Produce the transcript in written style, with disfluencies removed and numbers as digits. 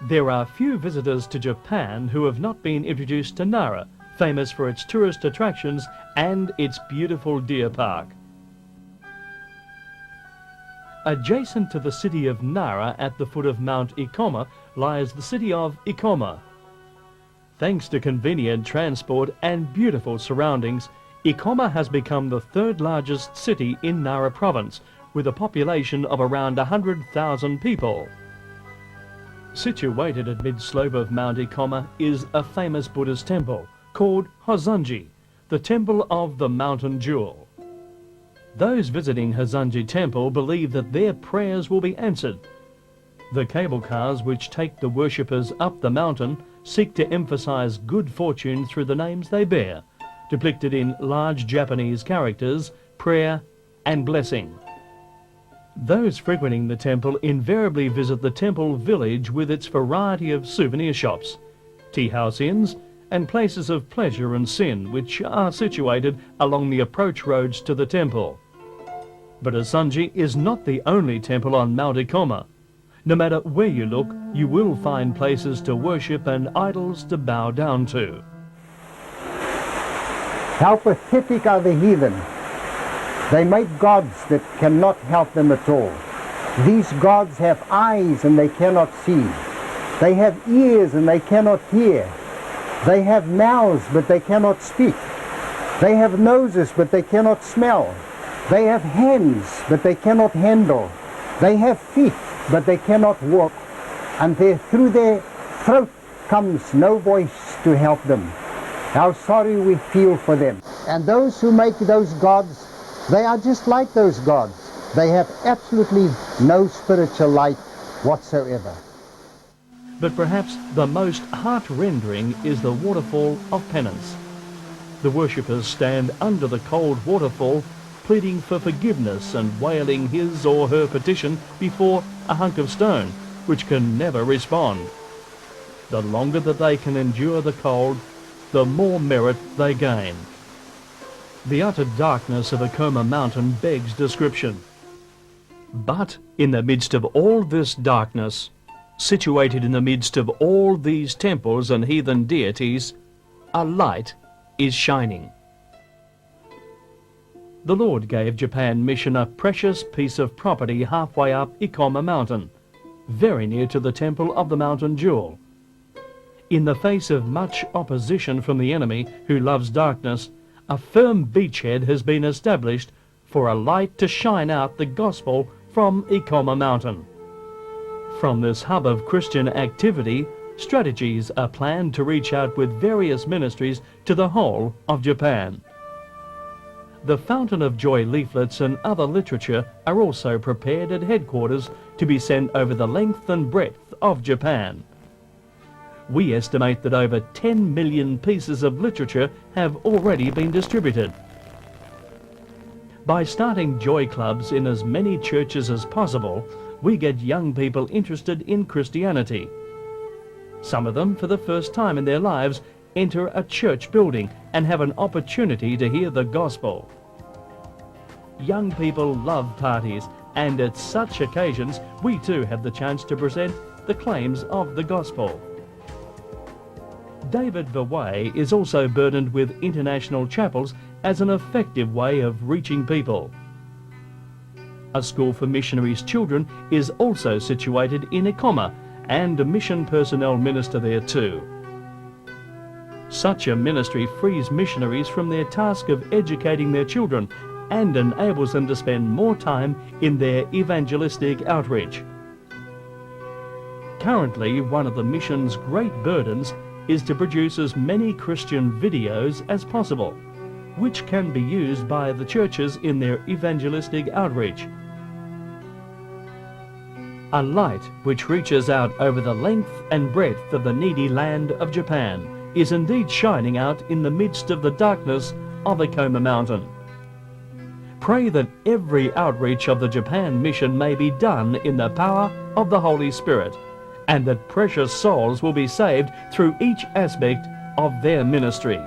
There are few visitors to Japan who have not been introduced to Nara, famous for its tourist attractions and its beautiful deer park. Adjacent to the city of Nara at the foot of Mount Ikoma lies the city of Ikoma. Thanks to convenient transport and beautiful surroundings, Ikoma has become the third largest city in Nara province, with a population of around 100,000 people. Situated at mid-slope of Mount Ikoma is a famous Buddhist temple called Hozanji, the Temple of the Mountain Jewel. Those visiting Hozanji Temple believe that their prayers will be answered. The cable cars which take the worshippers up the mountain seek to emphasize good fortune through the names they bear, depicted in large Japanese characters, prayer and blessing. Those frequenting the temple invariably visit the temple village with its variety of souvenir shops, tea house inns and places of pleasure and sin, which are situated along the approach roads to the temple. But Hozanji is not the only temple on Mount Ikoma. No matter where you look, you will find places to worship and idols to bow down to. How pathetic are the heathen. They make gods that cannot help them at all. These gods have eyes and they cannot see. They have ears and they cannot hear. They have mouths but they cannot speak. They have noses but they cannot smell. They have hands but they cannot handle. They have feet but they cannot walk. And through their throat comes no voice to help them. How sorry we feel for them. And those who make those gods, they are just like those gods. They have absolutely no spiritual light whatsoever. But perhaps the most heart-rendering is the waterfall of penance. The worshippers stand under the cold waterfall, pleading for forgiveness and wailing his or her petition before a hunk of stone, which can never respond. The longer that they can endure the cold, the more merit they gain. The utter darkness of Ikoma mountain begs description. But in the midst of all this darkness, situated in the midst of all these temples and heathen deities, a light is shining. The Lord gave Japan Mission a precious piece of property halfway up Ikoma mountain, very near to the Temple of the Mountain Jewel. In the face of much opposition from the enemy who loves darkness, a firm beachhead has been established for a light to shine out the gospel from Ikoma mountain. From this hub of Christian activity, strategies are planned to reach out with various ministries to the whole of Japan. The Fountain of Joy leaflets and other literature are also prepared at headquarters to be sent over the length and breadth of Japan. We estimate that over 10 million pieces of literature have already been distributed. By starting joy clubs in as many churches as possible, we get young people interested in Christianity. Some of them, for the first time in their lives, enter a church building and have an opportunity to hear the gospel. Young people love parties, and at such occasions we too have the chance to present the claims of the gospel. David Verwey is also burdened with international chapels as an effective way of reaching people. A school for missionaries' children is also situated in Ikoma, and a mission personnel minister there too. Such a ministry frees missionaries from their task of educating their children and enables them to spend more time in their evangelistic outreach. Currently, one of the mission's great burdens is to produce as many Christian videos as possible, which can be used by the churches in their evangelistic outreach. A light which reaches out over the length and breadth of the needy land of Japan is indeed shining out in the midst of the darkness of Ikoma mountain. Pray that every outreach of the Japan Mission may be done in the power of the Holy Spirit, and that precious souls will be saved through each aspect of their ministry.